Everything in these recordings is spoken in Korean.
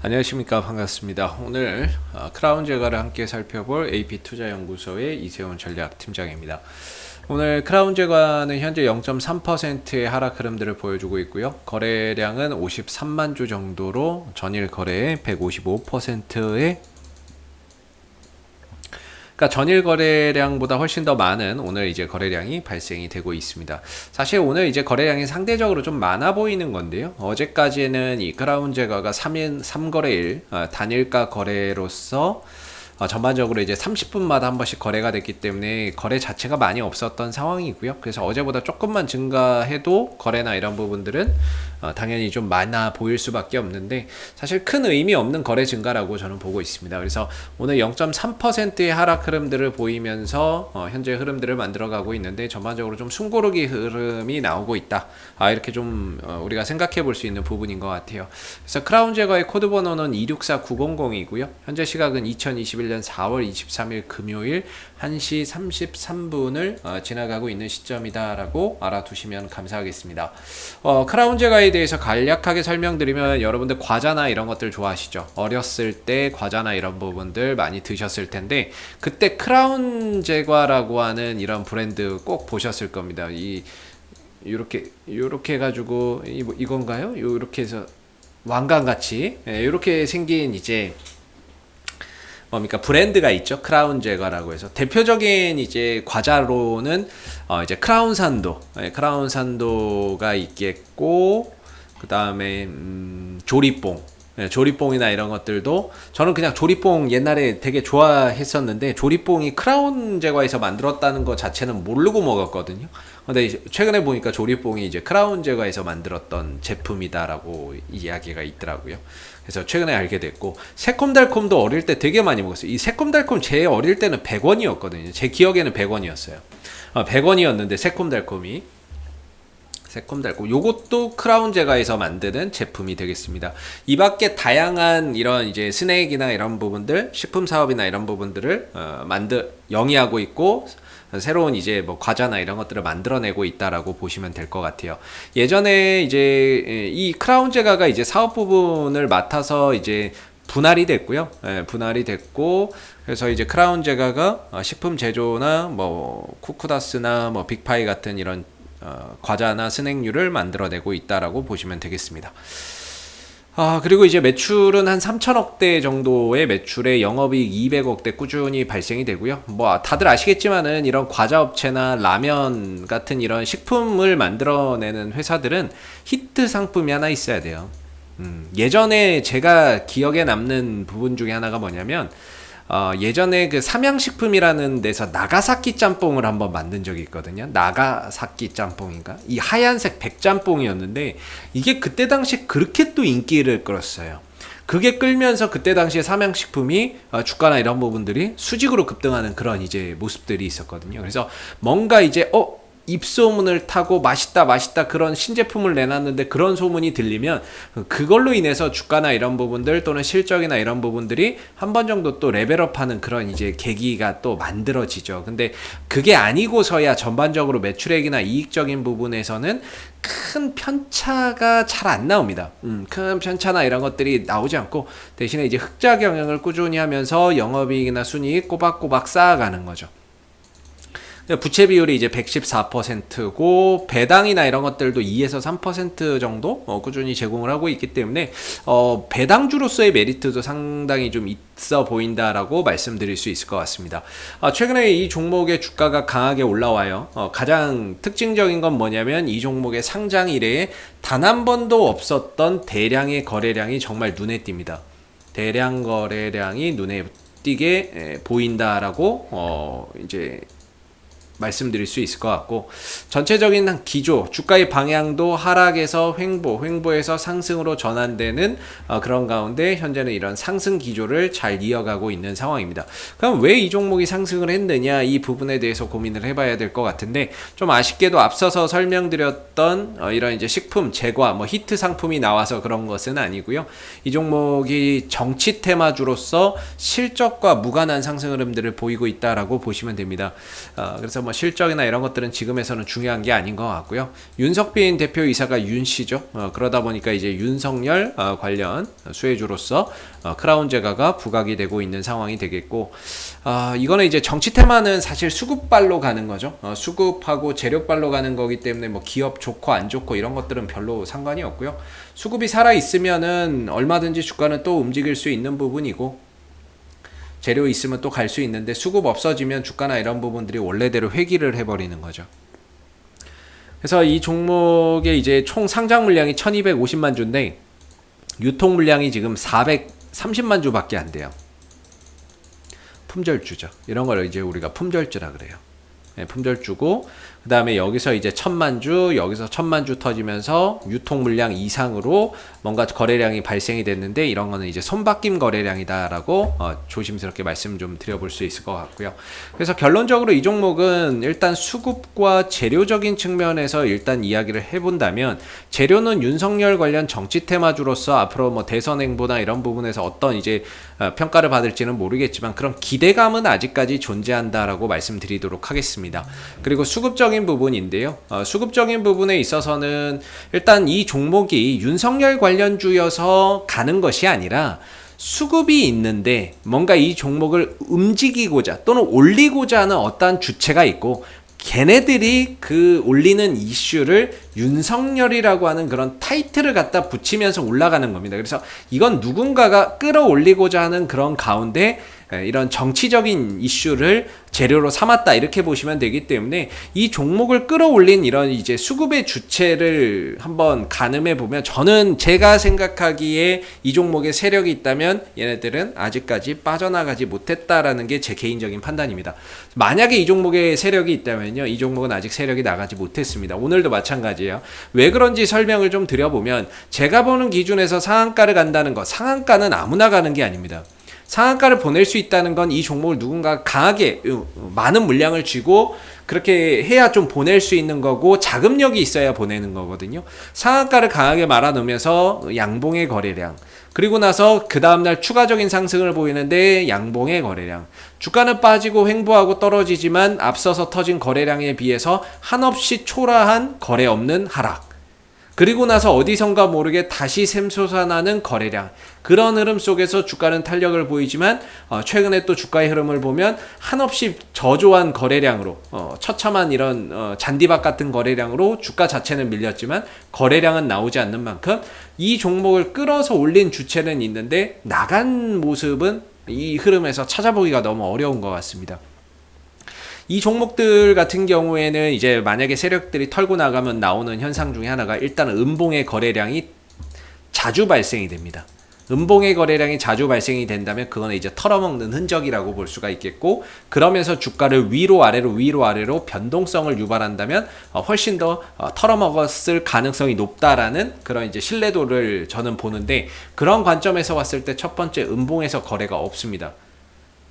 안녕하십니까, 반갑습니다. 오늘 크라운 제과를 함께 살펴볼 AP투자연구소의 이세훈 전략팀장입니다. 오늘 크라운 제과는 현재 0.3%의 하락 흐름들을 보여주고 있고요. 거래량은 53만 주 정도로 전일 거래의 155%의 그러니까 전일 거래량보다 훨씬 더 많은 오늘 이제 거래량이 발생이 되고 있습니다. 사실 오늘 이제 거래량이 상대적으로 좀 많아 보이는 건데요. 어제까지는 이 크라운 제과가 3거래일 단일가 거래로서 전반적으로 이제 30분마다 한 번씩 거래가 됐기 때문에 거래 자체가 많이 없었던 상황이고요. 그래서 어제보다 조금만 증가해도 거래나 이런 부분들은 당연히 좀 많아 보일 수밖에 없는데 사실 큰 의미 없는 거래 증가라고 저는 보고 있습니다. 그래서 오늘 0.3%의 하락 흐름들을 보이면서 현재 흐름들을 만들어가고 있는데 전반적으로 좀 숨고르기 흐름이 나오고 있다. 이렇게 좀 우리가 생각해 볼 수 있는 부분인 것 같아요. 그래서 크라운 제거의 코드 번호는 264900이고요. 현재 시각은 2021년 4월 23일 금요일 1시 33분을 지나가고 있는 시점이다라고 알아두시면 감사하겠습니다. 크라운 제과에 대해서 간략하게 설명드리면 여러분들 과자나 이런 것들 좋아하시죠? 어렸을 때 과자나 이런 부분들 많이 드셨을 텐데 그때 크라운 제과라고 하는 이런 브랜드 꼭 보셨을 겁니다. 요렇게 해가지고 이건가요? 요렇게 해서 왕관같이 이렇게 생긴 이제 뭡니까 브랜드가 있죠. 크라운 제과라고 해서 대표적인 이제 과자로는 이제 크라운 산도, 크라운 산도가 있겠고 그 다음에 조리뽕. 조리뽕이나 이런 것들도 저는 그냥 조리뽕 옛날에 되게 좋아했었는데 조리뽕이 크라운 제과에서 만들었다는 것 자체는 모르고 먹었거든요. 근데 최근에 보니까 조리뽕이 이제 크라운 제과에서 만들었던 제품이다라고 이야기가 있더라고요. 그래서 최근에 알게 됐고 새콤달콤도 어릴 때 되게 많이 먹었어요. 이 새콤달콤 제 어릴 때는 100원이었거든요. 제 기억에는 100원이었어요. 100원이었는데 새콤달콤이 요것도 크라운 제과에서 만드는 제품이 되겠습니다. 이 밖에 다양한 이런 이제 스낵이나 이런 부분들, 식품 사업이나 이런 부분들을 영위하고 있고 새로운 이제 뭐 과자나 이런 것들을 만들어내고 있다라고 보시면 될 것 같아요. 예전에 이제 이 크라운 제과가 이제 사업 부분을 맡아서 이제 분할이 됐고요. 분할이 됐고 그래서 이제 크라운 제과가 식품 제조나 뭐 쿠쿠다스나 뭐 빅파이 같은 이런 과자나 스낵류를 만들어내고 있다라고 보시면 되겠습니다. 그리고 이제 매출은 한 3천억대 정도의 매출에 영업이익 200억대 꾸준히 발생이 되고요. 뭐 다들 아시겠지만은 이런 과자 업체나 라면 같은 이런 식품을 만들어내는 회사들은 히트 상품이 하나 있어야 돼요. 예전에 제가 기억에 남는 부분 중에 하나가 뭐냐면 예전에 그 삼양식품이라는 데서 나가사키 짬뽕을 한번 만든 적이 있거든요. 나가사키 짬뽕인가? 이 하얀색 백짬뽕이었는데 이게 그때 당시 그렇게 또 인기를 끌었어요. 그게 끌면서 그때 당시에 삼양식품이 주가나 이런 부분들이 수직으로 급등하는 그런 이제 모습들이 있었거든요. 그래서 뭔가 이제 입소문을 타고 맛있다 그런 신제품을 내놨는데 그런 소문이 들리면 그걸로 인해서 주가나 이런 부분들 또는 실적이나 이런 부분들이 한 번 정도 또 레벨업하는 그런 이제 계기가 또 만들어지죠. 근데 그게 아니고서야 전반적으로 매출액이나 이익적인 부분에서는 큰 편차가 잘 안 나옵니다. 큰 편차나 이런 것들이 나오지 않고 대신에 이제 흑자 경영을 꾸준히 하면서 영업이익이나 순이익 꼬박꼬박 쌓아가는 거죠. 부채 비율이 이제 114%고 배당이나 이런 것들도 2에서 3% 정도 꾸준히 제공을 하고 있기 때문에 배당주로서의 메리트도 상당히 좀 있어 보인다라고 말씀드릴 수 있을 것 같습니다. 최근에 이 종목의 주가가 강하게 올라와요. 가장 특징적인 건 뭐냐면 이 종목의 상장 이래에 단 한 번도 없었던 대량의 거래량이 정말 눈에 띕니다. 대량 거래량이 눈에 띄게 보인다라고 이제 말씀드릴 수 있을 것 같고 전체적인 기조, 주가의 방향도 하락에서 횡보에서 상승으로 전환되는 그런 가운데 현재는 이런 상승 기조를 잘 이어가고 있는 상황입니다. 그럼 왜 이 종목이 상승을 했느냐 이 부분에 대해서 고민을 해봐야 될 것 같은데 좀 아쉽게도 앞서서 설명드렸던 이런 이제 식품, 제과, 뭐 히트 상품이 나와서 그런 것은 아니고요. 이 종목이 정치 테마주로서 실적과 무관한 상승 흐름들을 보이고 있다라고 보시면 됩니다. 그래서 뭐 실적이나 이런 것들은 지금에서는 중요한 게 아닌 것 같고요. 윤석빈 대표이사가 윤 씨죠. 그러다 보니까 이제 윤석열 관련 수혜주로서 크라운 제과가 부각이 되고 있는 상황이 되겠고, 이거는 이제 정치 테마는 사실 수급발로 가는 거죠. 수급하고 재료발로 가는 거기 때문에 뭐 기업 좋고 안 좋고 이런 것들은 별로 상관이 없고요. 수급이 살아 있으면은 얼마든지 주가는 또 움직일 수 있는 부분이고, 재료 있으면 또 갈 수 있는데 수급 없어지면 주가나 이런 부분들이 원래대로 회귀를 해버리는 거죠. 그래서 이 종목의 이제 총 상장 물량이 1250만 주인데 유통 물량이 지금 430만 주밖에 안 돼요. 품절주죠. 이런 걸 이제 우리가 품절주라 그래요. 네, 품절주고, 그 다음에 여기서 이제 1000만 주, 여기서 1000만 주 터지면서 유통 물량 이상으로 뭔가 거래량이 발생이 됐는데, 이런 거는 이제 손바뀜 거래량이다라고 조심스럽게 말씀 좀 드려볼 수 있을 것 같고요. 그래서 결론적으로 이 종목은 일단 수급과 재료적인 측면에서 일단 이야기를 해본다면, 재료는 윤석열 관련 정치 테마주로서 앞으로 뭐 대선 행보나 이런 부분에서 어떤 이제 평가를 받을지는 모르겠지만 그런 기대감은 아직까지 존재한다라고 말씀드리도록 하겠습니다. 그리고 수급적인 부분인데요. 수급적인 부분에 있어서는 일단 이 종목이 윤석열 관련주여서 가는 것이 아니라 수급이 있는데 뭔가 이 종목을 움직이고자 또는 올리고자 하는 어떠한 주체가 있고, 걔네들이 그 올리는 이슈를 윤석열이라고 하는 그런 타이틀을 갖다 붙이면서 올라가는 겁니다. 그래서 이건 누군가가 끌어올리고자 하는 그런 가운데 이런 정치적인 이슈를 재료로 삼았다, 이렇게 보시면 되기 때문에 이 종목을 끌어올린 이런 이제 수급의 주체를 한번 가늠해 보면, 저는 제가 생각하기에 이 종목에 세력이 있다면 얘네들은 아직까지 빠져나가지 못했다라는 게 제 개인적인 판단입니다. 만약에 이 종목에 세력이 있다면요, 이 종목은 아직 세력이 나가지 못했습니다. 오늘도 마찬가지예요. 왜 그런지 설명을 좀 드려보면, 제가 보는 기준에서 상한가를 간다는 거, 상한가는 아무나 가는 게 아닙니다. 상한가를 보낼 수 있다는 건 이 종목을 누군가 강하게 많은 물량을 쥐고 그렇게 해야 좀 보낼 수 있는 거고, 자금력이 있어야 보내는 거거든요. 상한가를 강하게 말아놓으면서 양봉의 거래량, 그리고 나서 그 다음날 추가적인 상승을 보이는데 양봉의 거래량, 주가는 빠지고 횡보하고 떨어지지만 앞서서 터진 거래량에 비해서 한없이 초라한 거래 없는 하락, 그리고 나서 어디선가 모르게 다시 샘솟아나는 거래량, 그런 흐름 속에서 주가는 탄력을 보이지만 최근에 또 주가의 흐름을 보면 한없이 저조한 거래량으로, 처참한 이런 잔디밭 같은 거래량으로 주가 자체는 밀렸지만 거래량은 나오지 않는 만큼 이 종목을 끌어서 올린 주체는 있는데 나간 모습은 이 흐름에서 찾아보기가 너무 어려운 것 같습니다. 이 종목들 같은 경우에는 이제 만약에 세력들이 털고 나가면 나오는 현상 중에 하나가, 일단은 음봉의 거래량이 자주 발생이 됩니다. 음봉의 거래량이 자주 발생이 된다면 그거는 이제 털어먹는 흔적이라고 볼 수가 있겠고, 그러면서 주가를 위로 아래로 변동성을 유발한다면 훨씬 더 털어먹었을 가능성이 높다라는 그런 이제 신뢰도를 저는 보는데, 그런 관점에서 봤을 때 첫 번째, 음봉에서 거래가 없습니다.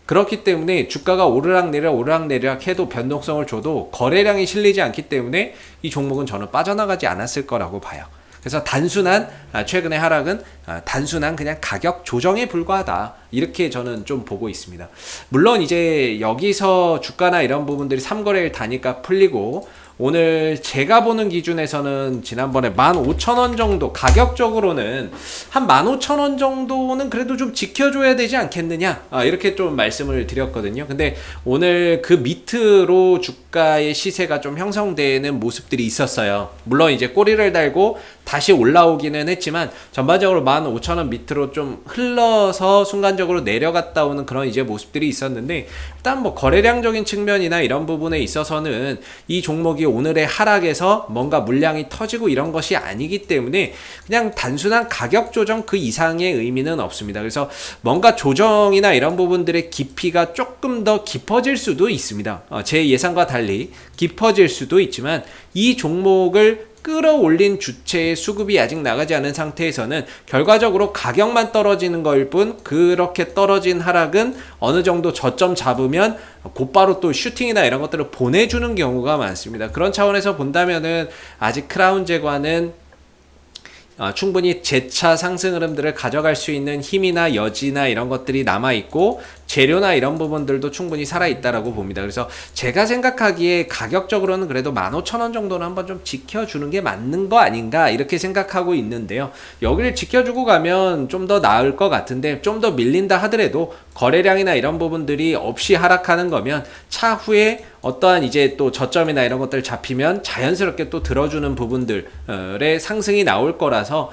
그렇기 때문에 주가가 오르락내리락 해도 변동성을 줘도 거래량이 실리지 않기 때문에 이 종목은 저는 빠져나가지 않았을 거라고 봐요. 그래서 단순한 최근의 하락은 단순한 그냥 가격 조정에 불과하다, 이렇게 저는 좀 보고 있습니다. 물론 이제 여기서 주가나 이런 부분들이 3거래일 다니까 풀리고, 오늘 제가 보는 기준에서는 지난번에 15,000원 정도, 가격적으로는 한 15,000원 정도는 그래도 좀 지켜줘야 되지 않겠느냐, 이렇게 좀 말씀을 드렸거든요. 근데 오늘 그 밑으로 주가의 시세가 좀 형성되는 모습들이 있었어요. 물론 이제 꼬리를 달고 다시 올라오기는 했지만 전반적으로 15,000원 밑으로 좀 흘러서 순간적으로 내려갔다 오는 그런 이제 모습들이 있었는데, 일단 뭐 거래량적인 측면이나 이런 부분에 있어서는 이 종목이 오늘의 하락에서 뭔가 물량이 터지고 이런 것이 아니기 때문에 그냥 단순한 가격 조정 그 이상의 의미는 없습니다. 그래서 뭔가 조정이나 이런 부분들의 깊이가 조금 더 깊어질 수도 있습니다. 제 예상과 달리 깊어질 수도 있지만, 이 종목을 끌어올린 주체의 수급이 아직 나가지 않은 상태에서는 결과적으로 가격만 떨어지는 거일 뿐, 그렇게 떨어진 하락은 어느 정도 저점 잡으면 곧바로 또 슈팅이나 이런 것들을 보내주는 경우가 많습니다. 그런 차원에서 본다면은 아직 크라운 제과는 충분히 재차 상승 흐름들을 가져갈 수 있는 힘이나 여지나 이런 것들이 남아있고, 재료나 이런 부분들도 충분히 살아있다라고 봅니다. 그래서 제가 생각하기에 가격적으로는 그래도 15,000원 정도는 한번 좀 지켜주는 게 맞는 거 아닌가 이렇게 생각하고 있는데요. 여기를 지켜주고 가면 좀 더 나을 것 같은데, 좀 더 밀린다 하더라도 거래량이나 이런 부분들이 없이 하락하는 거면 차후에 어떠한 이제 또 저점이나 이런 것들 잡히면 자연스럽게 또 들어주는 부분들의 상승이 나올 거라서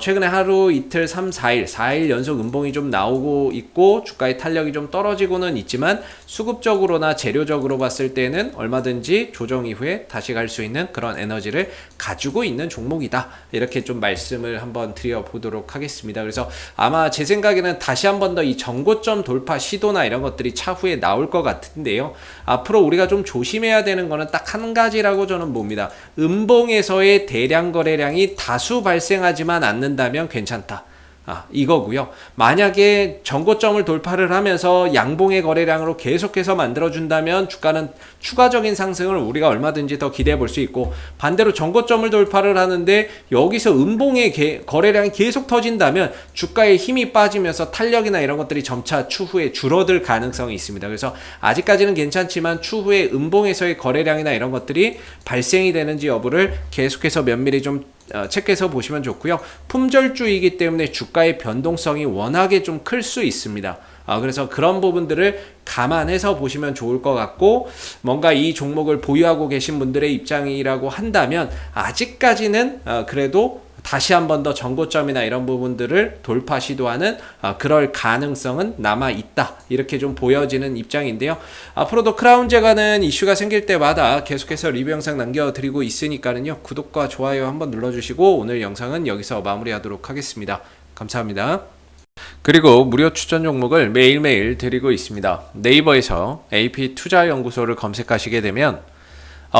최근에 하루 이틀 3, 4일 연속 음봉이 좀 나오고 있고 주가의 탄력이 좀 떨어지고는 있지만 수급적으로나 재료적으로 봤을 때는 얼마든지 조정 이후에 다시 갈 수 있는 그런 에너지를 가지고 있는 종목이다, 이렇게 좀 말씀을 한번 드려보도록 하겠습니다. 그래서 아마 제 생각에는 다시 한 번 더 이 전고점 돌파 시도나 이런 것들이 차후에 나올 것 같은데요. 앞으로 우리가 좀 조심해야 되는 거는 딱 한 가지라고 저는 봅니다. 음봉에서의 대량 거래량이 다수 발생하지만 않는다면 괜찮다, 이거고요. 만약에 전고점을 돌파를 하면서 양봉의 거래량으로 계속해서 만들어준다면 주가는 추가적인 상승을 우리가 얼마든지 더 기대해 볼 수 있고, 반대로 전고점을 돌파를 하는데 여기서 음봉의 거래량이 계속 터진다면 주가의 힘이 빠지면서 탄력이나 이런 것들이 점차 추후에 줄어들 가능성이 있습니다. 그래서 아직까지는 괜찮지만 추후에 음봉에서의 거래량이나 이런 것들이 발생이 되는지 여부를 계속해서 면밀히 좀 체크해서 보시면 좋고요. 품절주이기 때문에 주가의 변동성이 워낙에 좀 클 수 있습니다. 그래서 그런 부분들을 감안해서 보시면 좋을 것 같고, 뭔가 이 종목을 보유하고 계신 분들의 입장이라고 한다면 아직까지는 그래도 다시 한 번 더 전고점이나 이런 부분들을 돌파 시도하는 그럴 가능성은 남아 있다, 이렇게 좀 보여지는 입장인데요. 앞으로도 크라운 제가는 이슈가 생길 때마다 계속해서 리뷰 영상 남겨드리고 있으니까는요, 구독과 좋아요 한번 눌러주시고 오늘 영상은 여기서 마무리하도록 하겠습니다. 감사합니다. 그리고 무료 추천 종목을 매일매일 드리고 있습니다. 네이버에서 AP투자연구소를 검색하시게 되면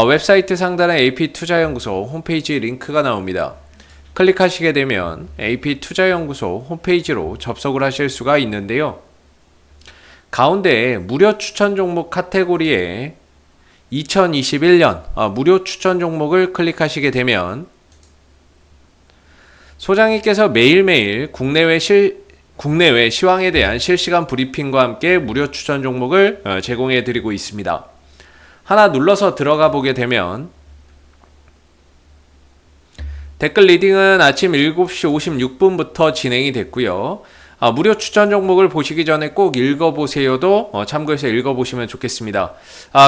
웹사이트 상단에 AP투자연구소 홈페이지 링크가 나옵니다. 클릭하시게 되면 AP투자연구소 홈페이지로 접속을 하실 수가 있는데요. 가운데 무료 추천 종목 카테고리에 2021년 무료 추천 종목을 클릭하시게 되면 소장님께서 매일매일 국내외 시황에 대한 실시간 브리핑과 함께 무료 추천 종목을 제공해 드리고 있습니다. 하나 눌러서 들어가 보게 되면 댓글 리딩은 아침 7시 56분부터 진행이 됐고요. 무료 추천 종목을 보시기 전에 꼭 읽어보세요도 참고해서 읽어보시면 좋겠습니다.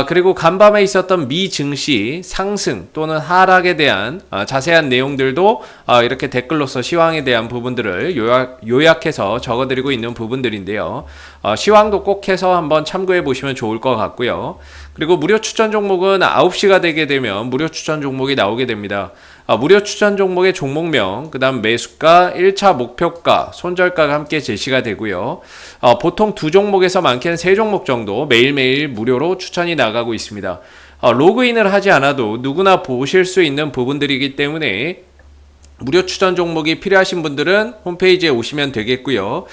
그리고 간밤에 있었던 미 증시 상승 또는 하락에 대한 자세한 내용들도 이렇게 댓글로서 시황에 대한 부분들을 요약해서 적어드리고 있는 부분들인데요. 시황도 꼭 해서 한번 참고해 보시면 좋을 것 같고요. 그리고 무료 추천 종목은 9시가 되게 되면 무료 추천 종목이 나오게 됩니다. 무료 추천 종목의 종목명, 그 다음 매수가, 1차 목표가, 손절가가 함께 제시가 되고요. 보통 2종목에서 많게는 3종목 정도 매일매일 무료로 추천이 나가고 있습니다. 로그인을 하지 않아도 누구나 보실 수 있는 부분들이기 때문에 무료 추천 종목이 필요하신 분들은 홈페이지에 오시면 되겠고요.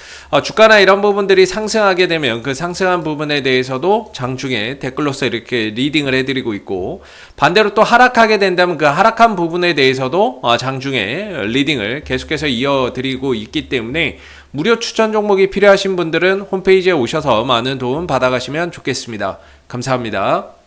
주가나 이런 부분들이 상승하게 되면 그 상승한 부분에 대해서도 장중에 댓글로서 이렇게 리딩을 해드리고 있고, 반대로 또 하락하게 된다면 그 하락한 부분에 대해서도 장중에 리딩을 계속해서 이어드리고 있기 때문에 무료 추천 종목이 필요하신 분들은 홈페이지에 오셔서 많은 도움 받아가시면 좋겠습니다. 감사합니다.